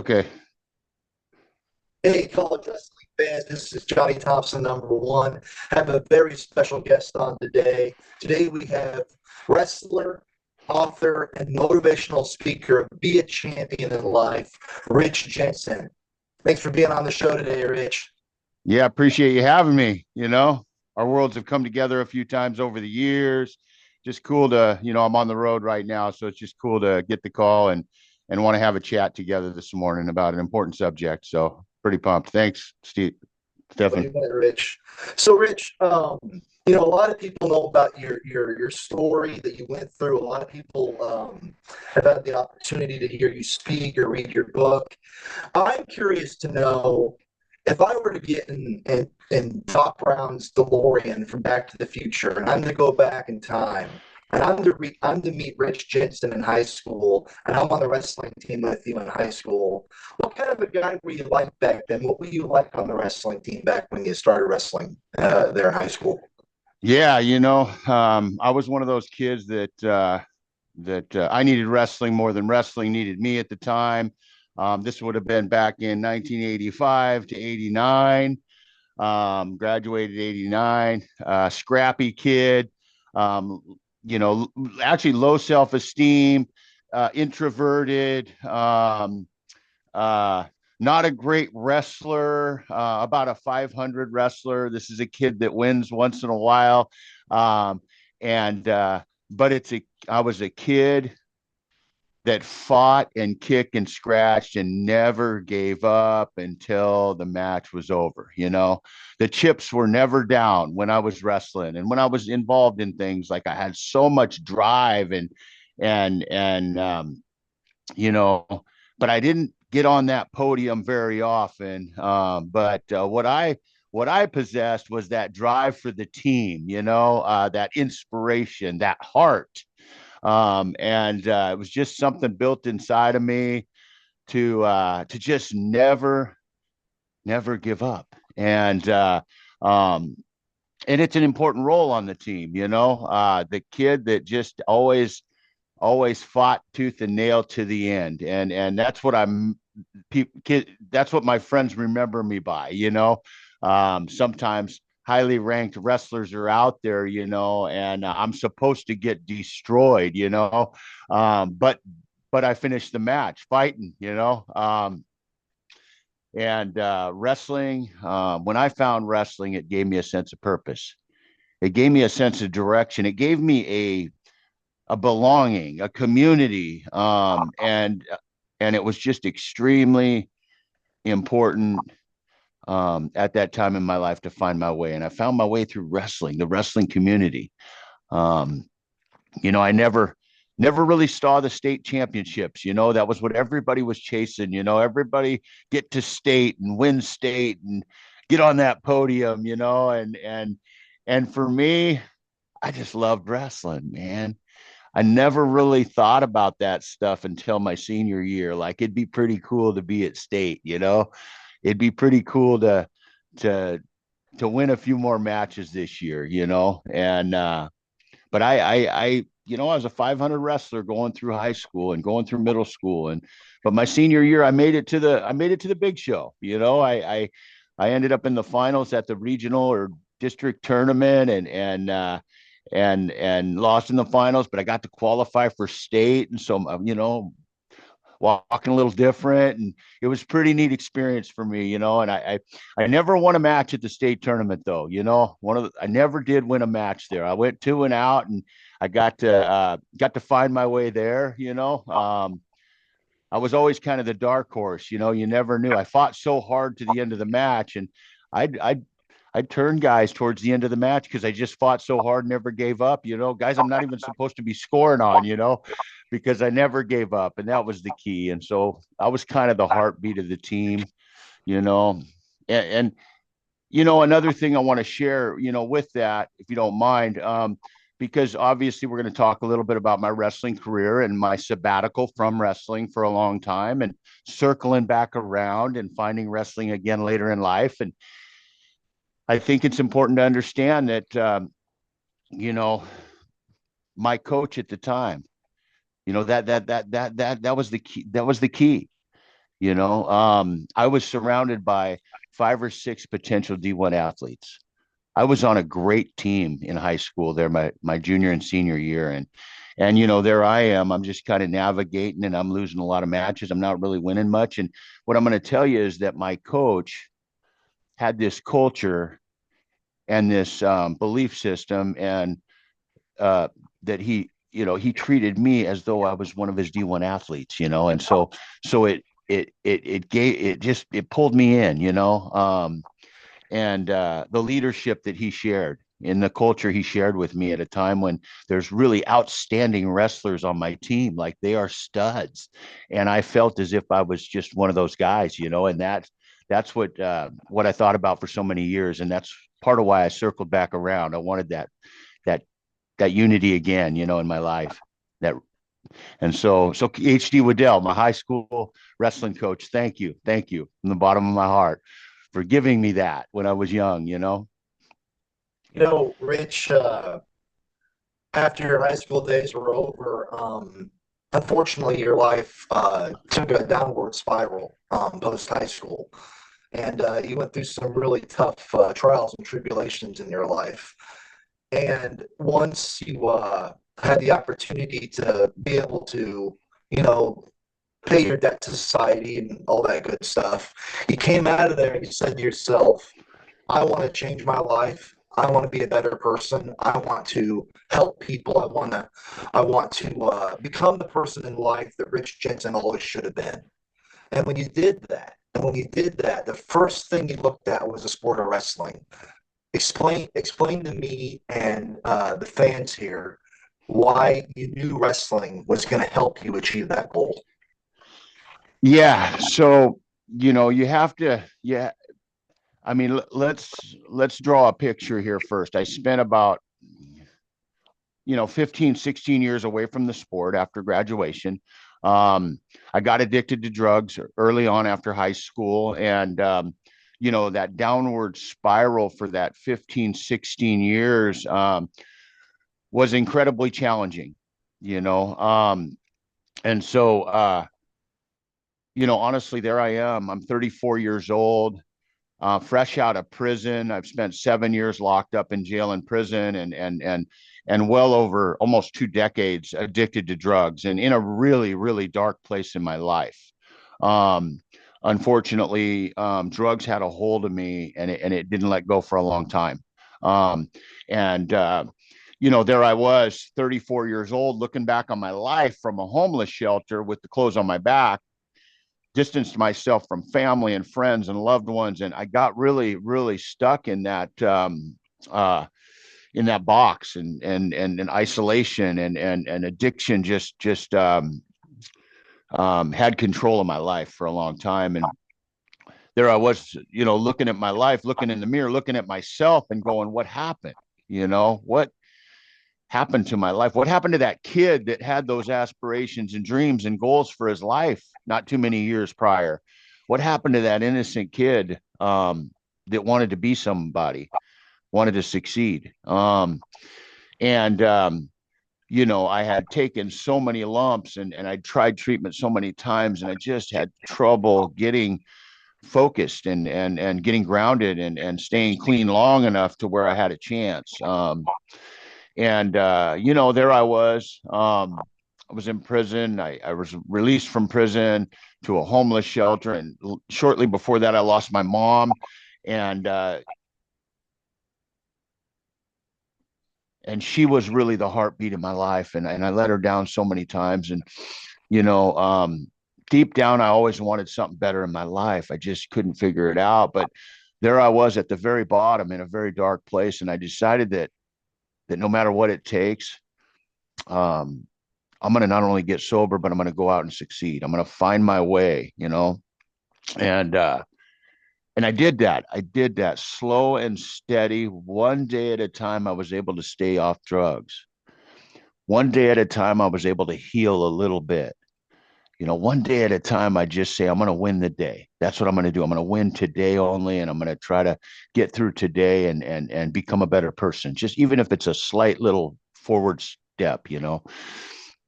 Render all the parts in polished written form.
Okay. Hey, college wrestling fans, this is Johnny Thompson, number one. I have a very special guest on today. Today we have wrestler, author, and motivational speaker, Be a Champion in Life, Rich Jensen. Thanks for being on the show today, Rich. Yeah, appreciate you having me. Our worlds have come together a few times over the years. Just cool to, I'm on the road right now, so it's just cool to get the call and want to have a chat together this morning about an important subject. So pretty pumped. Thanks, Steve, What do Stefan. you want, Rich? So, Rich, a lot of people know about your story that you went through. A lot of people have had the opportunity to hear you speak or read your book. I'm curious to know if I were to get in Doc Brown's DeLorean from Back to the Future, and I'm to go back in time, and I'm to meet Rich Jensen in high school, and I'm on the wrestling team with you in high school. What kind of a guy were you like back then? What were you like on the wrestling team back when you started wrestling there in high school? Yeah, I was one of those kids that I needed wrestling more than wrestling needed me at the time. This would have been back in 1985 to 89. Graduated 89, scrappy kid, um, you know, actually low self-esteem, introverted, uh, not a great wrestler, about a 500 wrestler. This is a kid that wins once in a while. Um, and, but I was a kid that fought and kicked and scratched and never gave up until the match was over. The chips were never down when I was wrestling and when I was involved in things. Like, I had so much drive and you know but I didn't get on that podium very often. But what I possessed was that drive for the team, that inspiration, that heart. And it was just something built inside of me to just never give up. And it's an important role on the team. The kid that just always fought tooth and nail to the end. And that's what that's what my friends remember me by. Sometimes highly ranked wrestlers are out there, and I'm supposed to get destroyed, but I finished the match fighting. And wrestling, when I found wrestling, it gave me a sense of purpose. It gave me a sense of direction. It gave me a belonging, a community, and it was just extremely important at that time in my life to find my way. And I found my way through wrestling, the wrestling community. Um, I never really saw the state championships. That was what everybody was chasing. Everybody get to state and win state and get on that podium. And for me, I just loved wrestling, man. I never really thought about that stuff until my senior year. Like, it'd be pretty cool to be at state, It'd be pretty cool to to win a few more matches this year. And but I was a 500 wrestler going through high school and going through middle school, but my senior year I made it to the big show. I ended up in the finals at the regional or district tournament, and lost in the finals, but I got to qualify for state. And so, walking a little different, and it was a pretty neat experience for me. And I never won a match at the state tournament, though. I never did win a match there. I went 2 and out, and I got to find my way there. I was always kind of the dark horse. You never knew. I fought so hard to the end of the match, and I I turned guys towards the end of the match because I just fought so hard, never gave up. Guys I'm not even supposed to be scoring on, because I never gave up, and that was the key. And so I was kind of the heartbeat of the team, you know. And another thing I want to share, with that, if you don't mind, because obviously we're going to talk a little bit about my wrestling career and my sabbatical from wrestling for a long time and circling back around and finding wrestling again later in life. And I think it's important to understand that, you know, my coach at the time, that was the key. That was the key. I was surrounded by 5 or 6 potential D1 athletes. I was on a great team in high school there, my junior and senior year. And there I am. I'm just kind of navigating and I'm losing a lot of matches. I'm not really winning much. And what I'm going to tell you is that my coach had this culture and this belief system, and that he treated me as though I was one of his D1 athletes, and so it pulled me in, and the leadership that he shared in the culture he shared with me at a time when there's really outstanding wrestlers on my team, like they are studs, and I felt as if I was just one of those guys, and that's what I thought about for so many years, and that's part of why I circled back around. I wanted that that unity again, in my life. That and so HD Waddell, my high school wrestling coach, thank you from the bottom of my heart for giving me that when I was young. Rich, after your high school days were over, unfortunately, your life took a downward spiral post high school, and you went through some really tough trials and tribulations in your life. And once you had the opportunity to be able to, you know, pay your debt to society and all that good stuff, you came out of there and you said to yourself, I want to change my life. I want to be a better person. I want to help people. I want to become the person in life that Rich Jensen always should have been. And when you did that, the first thing you looked at was the sport of wrestling. Explain to me and the fans here why you knew wrestling was going to help you achieve that goal. Yeah. So, you have to, yeah. I mean, let's draw a picture here first. I spent about 15, 16 years away from the sport after graduation. I got addicted to drugs early on after high school. And, that downward spiral for that 15, 16 years was incredibly challenging, you know. And so, honestly, there I am. I'm 34 years old, fresh out of prison. I've spent 7 years locked up in jail and prison, and well over almost 2 decades addicted to drugs, and in a really, really dark place in my life. Um, Unfortunately, drugs had a hold of me, and it didn't let go for a long time. Um, and there I was, 34 years old, looking back on my life from a homeless shelter with the clothes on my back, distanced myself from family and friends and loved ones, and I got really, really stuck uh, in that box, and isolation and addiction just had control of my life for a long time. And there I was, looking at my life, looking in the mirror, looking at myself, and going, "What happened? What happened to my life? What happened to that kid that had those aspirations and dreams and goals for his life not too many years prior? What happened to that innocent kid that wanted to be somebody, wanted to succeed?" And I had taken so many lumps, and I tried treatment so many times, and I just had trouble getting focused and getting grounded and staying clean long enough to where I had a chance. And there I was. I was in prison. I was released from prison to a homeless shelter, and shortly before that, I lost my mom, and she was really the heartbeat of my life, and I let her down so many times. And you know, um, deep down, I always wanted something better in my life. I just couldn't figure it out. But there I was at the very bottom in a very dark place, and I decided that no matter what it takes, um, I'm going to not only get sober, but I'm going to go out and succeed. I'm going to find my way. And I did that. I did that slow and steady, one day at a time. I was able to stay off drugs. One day at a time, I was able to heal a little bit. One day at a time, I just say, I'm going to win the day. That's what I'm going to do. I'm going to win today only, and I'm going to try to get through today and become a better person. Just even if it's a slight little forward step.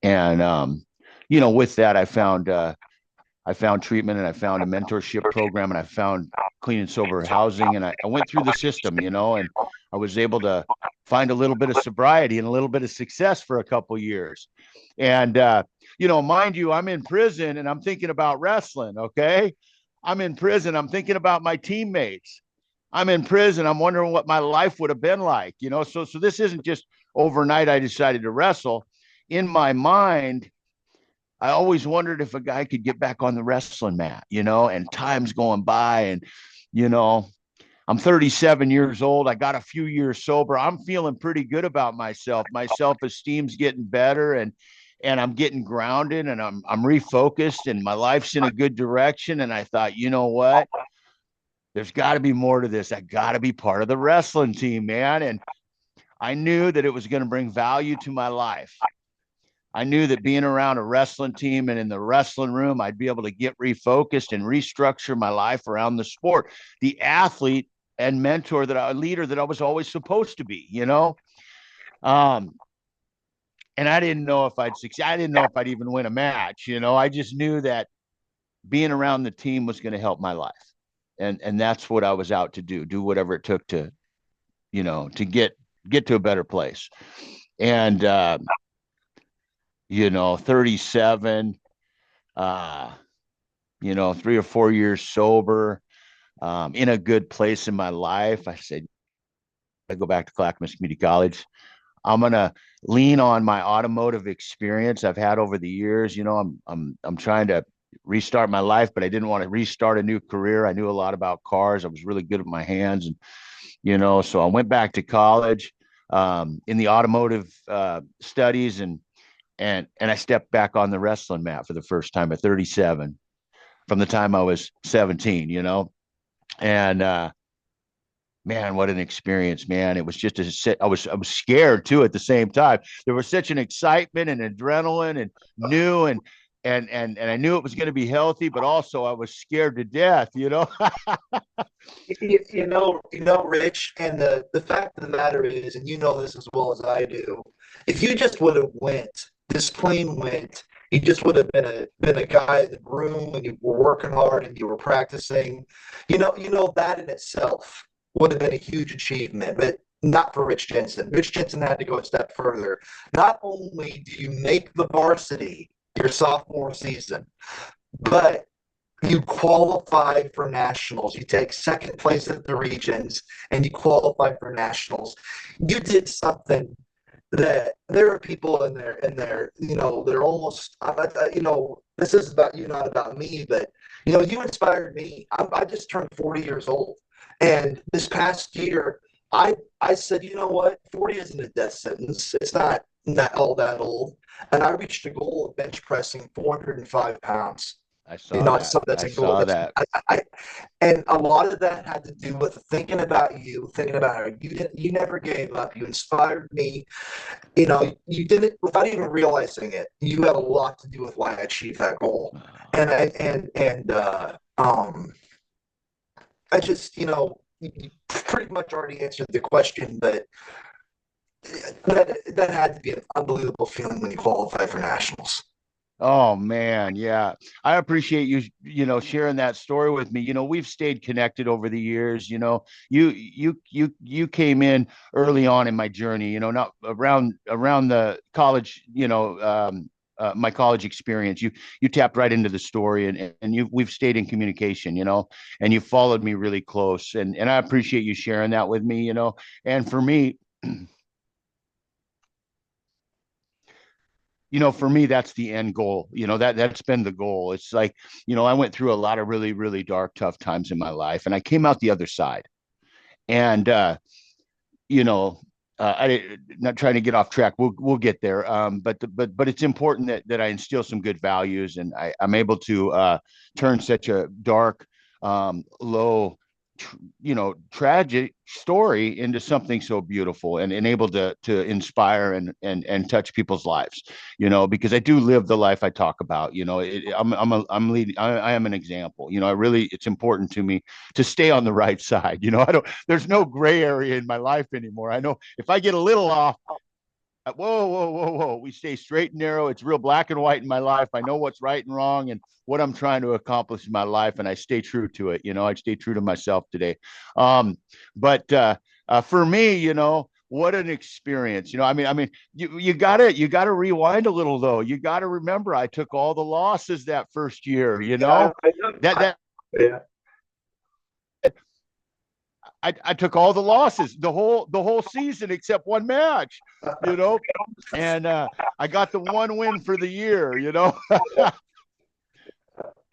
And with that, I found I found treatment, and I found a mentorship program, and I found clean and sober housing. And I went through the system, and I was able to find a little bit of sobriety and a little bit of success for a couple years. And, mind you, I'm in prison and I'm thinking about wrestling. Okay. I'm in prison. I'm thinking about my teammates. I'm in prison. I'm wondering what my life would have been like, so this isn't just overnight. I decided to wrestle. In my mind, I always wondered if a guy could get back on the wrestling mat, and time's going by, and, you know, I'm 37 years old. I got a few years sober. I'm feeling pretty good about myself. My self-esteem's getting better, and I'm getting grounded, and I'm refocused, and my life's in a good direction. And I thought, you know what? There's got to be more to this. I got to be part of the wrestling team, man. And I knew that it was going to bring value to my life. I knew that being around a wrestling team and in the wrestling room, I'd be able to get refocused and restructure my life around the sport, the athlete and mentor leader that I was always supposed to be, Um, and I didn't know if I'd succeed. I didn't know if I'd even win a match. I just knew that being around the team was going to help my life. And that's what I was out to do whatever it took to get to a better place. And, 37, 3 or 4 years sober, in a good place in my life. I said, I go back to Clackamas Community College. I'm gonna lean on my automotive experience I've had over the years. I'm trying to restart my life, but I didn't want to restart a new career. I knew a lot about cars. I was really good with my hands, and so I went back to college, in the automotive studies, and I stepped back on the wrestling mat for the first time at 37, from the time I was 17. And man, what an experience, man. It was just I was scared too at the same time. There was such an excitement and adrenaline and new, and I knew it was going to be healthy, but also I was scared to death. Rich, and the fact of the matter is, and you know this as well as I do, if you just would have just plain went, you just would have been a guy in the room, and you were working hard and you were practicing. That in itself would have been a huge achievement, but not for Rich Jensen. Rich Jensen had to go a step further. Not only do you make the varsity your sophomore season, but you qualify for nationals. You take second place at the regions and you qualify for nationals. You did something that there are people in there, they're almost, this is about you, not about me, but, you inspired me. I just turned 40 years old. And this past year, I said, you know what? 40 isn't a death sentence. It's not all that old. And I reached a goal of bench pressing 405 pounds. I saw that. That's I a goal. saw that. And a lot of that had to do with thinking about you, thinking about how you never gave up. You inspired me. You did it without even realizing it. You had a lot to do with why I achieved that goal. And I just, you pretty much already answered the question, but that had to be an unbelievable feeling when you qualify for nationals. Oh man, yeah. I appreciate you sharing that story with me. We've stayed connected over the years. You came in early on in my journey, not around the college, my college experience. You tapped right into the story, and we've stayed in communication, and you followed me really close, and I appreciate you sharing that with me. And for me, for me, that's the end goal. That's been the goal. It's like, I went through a lot of really, really dark, tough times in my life, and I came out the other side. And, you know, I not trying to get off track. We'll get there. But it's important that I instill some good values, and I'm able to turn such a dark, low, tragic story into something so beautiful, and able to inspire and touch people's lives, because I do live the life I talk about. I'm leading. I am an example. It's important to me to stay on the right side. There's no gray area in my life anymore. I know if I get a little off, Whoa, whoa, whoa, whoa. We stay straight and narrow. It's real black and white in my life. I know what's right and wrong and what I'm trying to accomplish in my life. And I stay true to it. I stay true to myself today. Um, but for me, what an experience. You gotta rewind a little though. You gotta remember I took all the losses that first year, Yeah, I know. that Yeah. I took all the losses the whole season except one match, you know, and I got the one win for the year.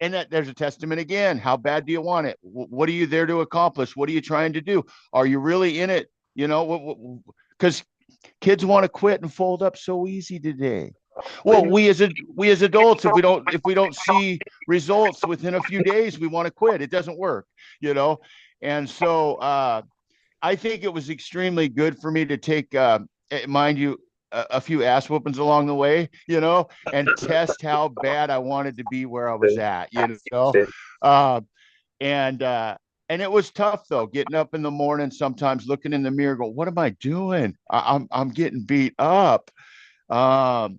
And there's a testament again. How bad do you want it? What are you there to accomplish? What are you trying to do? Are you really in it? Because kids want to quit and fold up so easy today. Well, we as adults, if we don't see results within a few days, we want to quit. It doesn't work, you know. And so I think it was extremely good for me to take, mind you, a few ass whoopings along the way, and test how bad I wanted to be where I was at. Uh, and and it was tough though, getting up in the morning, sometimes looking in the mirror, go, what am I doing? I'm getting beat up. Um,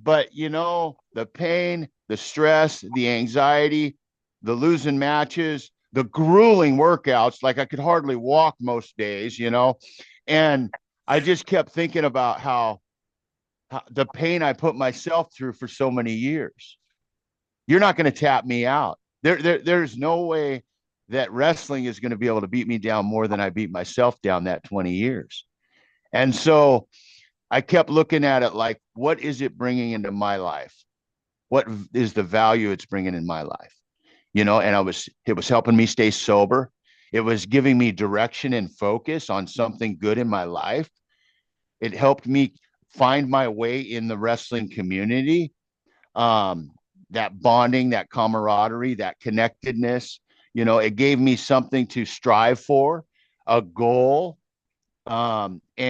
but the pain, the stress, the anxiety, the losing matches, the grueling workouts, like I could hardly walk most days. And I just kept thinking about how the pain I put myself through for so many years. You're not going to tap me out. There's no way that wrestling is going to be able to beat me down more than I beat myself down that 20 years. And so I kept looking at it like, what is it bringing into my life? What is the value it's bringing in my life? And it was helping me stay sober. It was giving me direction and focus on something good in my life. It helped me find my way in the wrestling community. Um, that bonding, that camaraderie, that connectedness, it gave me something to strive for, a goal. And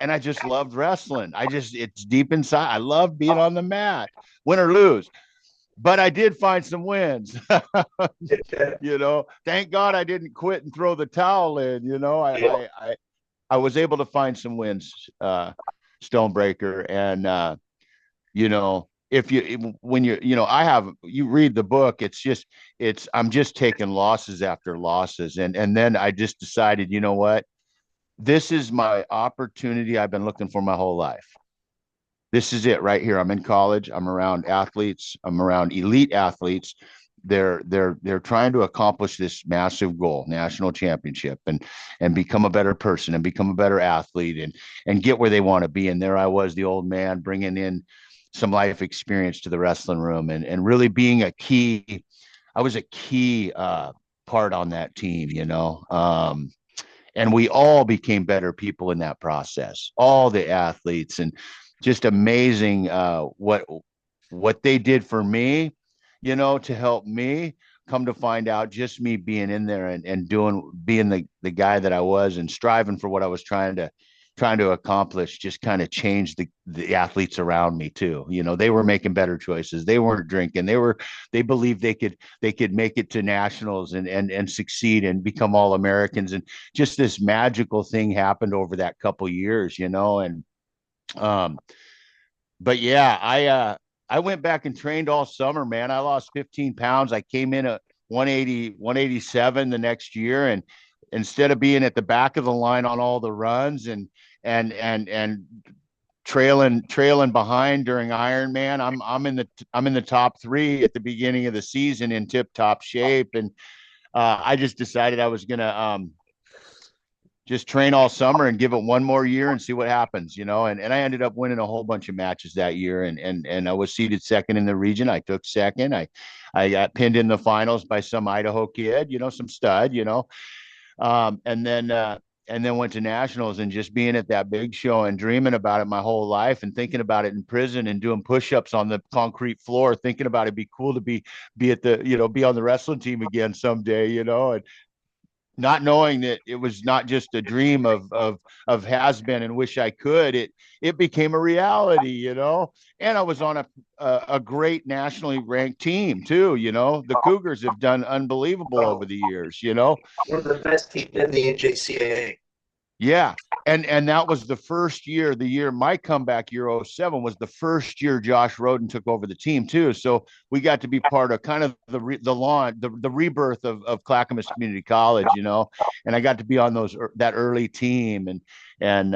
I just loved wrestling. It's deep inside. I love being on the mat, win or lose. But I did find some wins. Thank God I didn't quit and throw the towel in. I was able to find some wins, Stonebreaker. And if you when I have you read the book, I'm just taking losses after losses. And then I just decided, you know what? This is my opportunity I've been looking for my whole life. This is it right here. I'm in college. I'm around athletes. I'm around elite athletes. They're trying to accomplish this massive goal, national championship, and become a better person and become a better athlete and get where they want to be. And there I was, the old man, bringing in some life experience to the wrestling room and really being a key. I was a key part on that team. And we all became better people in that process, all the athletes, and just amazing what they did for me, to help me. Come to find out, just me being in there and being the guy that I was and striving for what I was trying to accomplish, just kind of changed the athletes around me too. They were making better choices. They weren't drinking. They believed they could make it to nationals and succeed and become all Americans. And just this magical thing happened over that couple years. And um but yeah, I went back and trained all summer, man. I lost 15 pounds. I came in at 180, 187 the next year. And instead of being at the back of the line on all the runs and trailing behind during Ironman, I'm in the top three at the beginning of the season in tip top shape. And I just decided I was gonna just train all summer and give it one more year and see what happens. And I ended up winning a whole bunch of matches that year, and I was seeded second in the region. I took second. I got pinned in the finals by some Idaho kid, some stud. And then went to nationals, and just being at that big show and dreaming about it my whole life and thinking about it in prison and doing push-ups on the concrete floor, thinking about it'd be cool to be at be on the wrestling team again someday. And not knowing that it was not just a dream of has been and wish I could. It became a reality. And I was on a great nationally ranked team too. The Cougars have done unbelievable over the years. One of the best teams in the NJCAA. Yeah. And that was the first year, the year my comeback year '07 was the first year Josh Roden took over the team too. So we got to be part of kind of the lawn, the rebirth of Clackamas Community College, and I got to be on that early team and and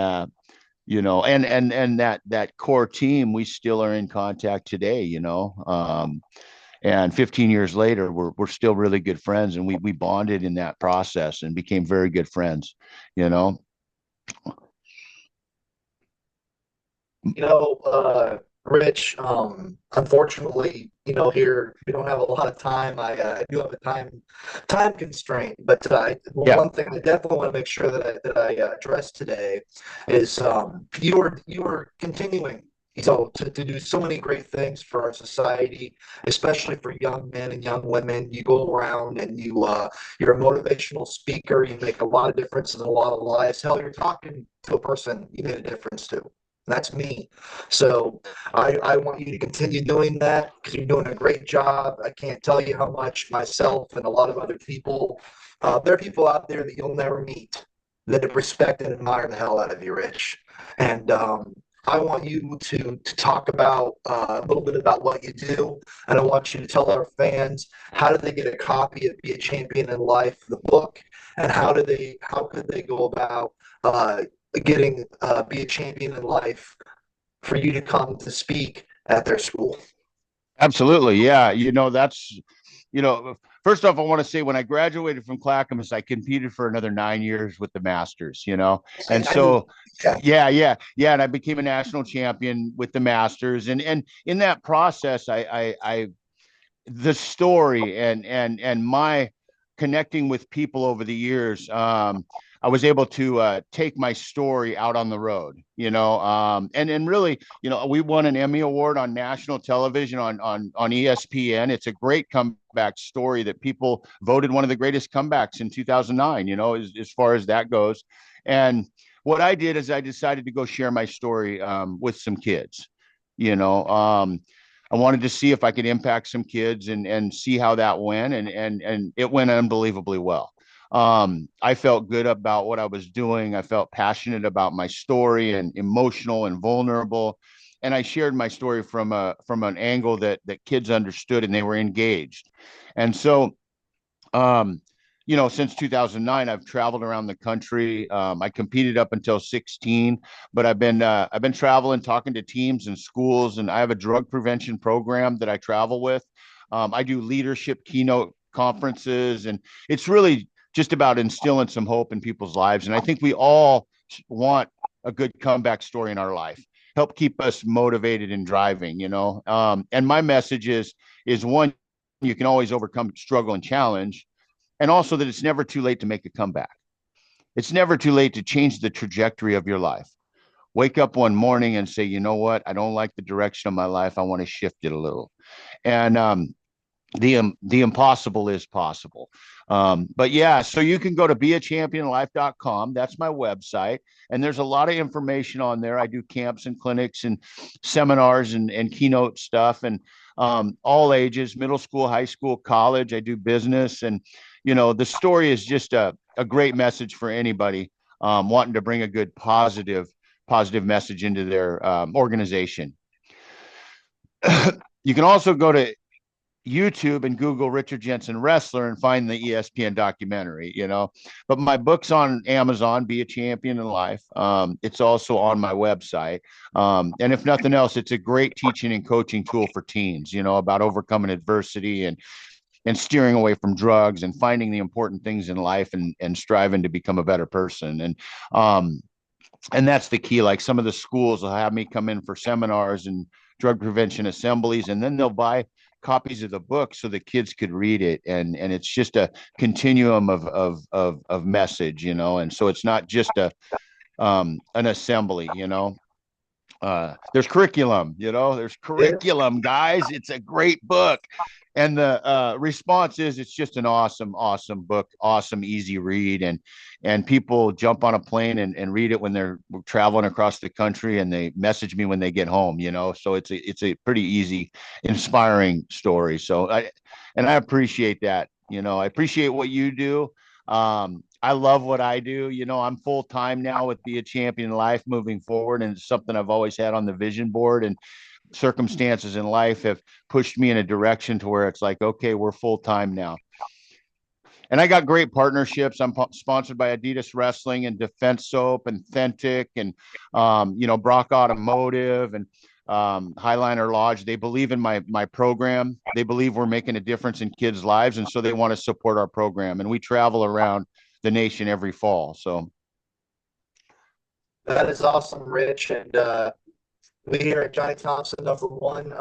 that core team, we still are in contact today, and 15 years later, we're still really good friends, and we bonded in that process and became very good friends, you know. Rich, unfortunately, here we don't have a lot of time. I do have a time constraint, but Yeah, one thing I definitely want to make sure that I address today is you are continuing. To do so many great things for our society, especially for young men and young women. You go around and you're a motivational speaker. You make a lot of difference in a lot of lives. Hell, you're talking to a person you made a difference to. That's me. So I want you to continue doing that because you're doing a great job. I can't tell you how much myself and a lot of other people, there are people out there that you'll never meet that respect and admire the hell out of you, Rich. And I want you to talk about a little bit about what you do, and I want you to tell our fans how do they get a copy of Be a Champion in Life, the book, and how could they go about getting Be a Champion in Life for you to come to speak at their school. absolutely. Yeah. You know, first off, I want to say when I graduated from Clackamas, I competed for another 9 years with the Masters, and I knew. so Yeah. yeah, and I became a national champion with the Masters, and in that process, I the story and my connecting with people over the years, I was able to take my story out on the road, and really, we won an Emmy Award on national television on ESPN. It's a great comeback story that people voted one of the greatest comebacks in 2009, as far as that goes. And what I did is I decided to go share my story with some kids, you know. I wanted to see if I could impact some kids and see how that went, and it went unbelievably well. I felt good about what I was doing. I felt passionate about my story and emotional and vulnerable, and I shared my story from an angle that kids understood and they were engaged. And so, um, since 2009, I've traveled around the country. I competed up until 16, but I've been traveling, talking to teams and schools, and I have a drug prevention program that I travel with. I do leadership keynote conferences, and it's really just about instilling some hope in people's lives. And I think we all want a good comeback story in our life, help keep us motivated and driving. And my message is one, you can always overcome struggle and challenge, and also that it's never too late to make a comeback. It's never too late to change the trajectory of your life. Wake up one morning and say, you know what? I don't like the direction of my life. I want to shift it a little. And the impossible is possible. But yeah, so you can go to beachampionlife.com. That's my website. And there's a lot of information on there. I do camps and clinics and seminars and keynote stuff, and all ages, middle school, high school, college. I do business. And, the story is just a great message for anybody wanting to bring a good, positive message into their organization. You can also go to YouTube and Google Richard Jensen Wrestler and find the ESPN documentary, But my book's on Amazon, Be a Champion in Life. It's also on my website. And if nothing else, it's a great teaching and coaching tool for teens, about overcoming adversity and steering away from drugs and finding the important things in life and striving to become a better person. And that's the key. Like some of the schools will have me come in for seminars and drug prevention assemblies, and then they'll buy copies of the book so the kids could read it. And it's just a continuum of message, and so it's not just an assembly, there's curriculum, there's Yeah. curriculum, guys. It's a great book. And the response is it's just an awesome book, awesome, easy read. And people jump on a plane and read it when they're traveling across the country, and they message me when they get home, so it's a pretty easy, inspiring story. So I appreciate that. I appreciate what you do. I love what I do. You know, I'm full time now with Be a Champion Life moving forward, and it's something I've always had on the vision board. And circumstances in life have pushed me in a direction to where it's like, okay, we're full time now. And I got great partnerships. I'm sponsored by Adidas Wrestling and Defense Soap and Authentic and, you know, Brock Automotive and Highliner Lodge. They believe in my program. They believe we're making a difference in kids' lives, and so they want to support our program. And we travel around the nation every fall. So That is awesome, Rich. And we here at Johnny Thompson, number one,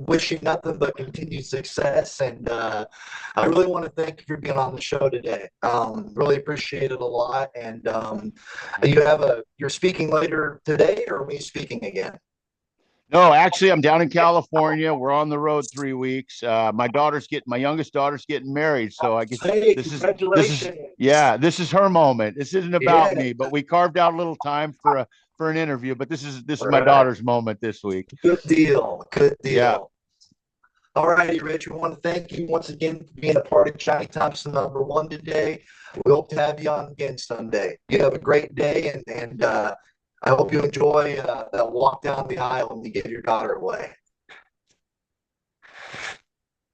wish you nothing but continued success. And I really want to thank you for being on the show today. Really appreciate it a lot. And you're speaking later today, or are we speaking again? no, actually, I'm down in California. We're on the road 3 weeks. My youngest daughter's getting married, so I guess Hey, this is congratulations. yeah, this is her moment. This isn't about Yeah, me, but we carved out a little time for an interview. But this is my right. daughter's moment this week. Good deal. Good Yeah. deal. All righty, Rich. We want to thank you once again for being a part of Johnny Thompson number one today. We hope to have you on again someday. You have a great day, and I hope you enjoy that walk down the aisle when you give your daughter away.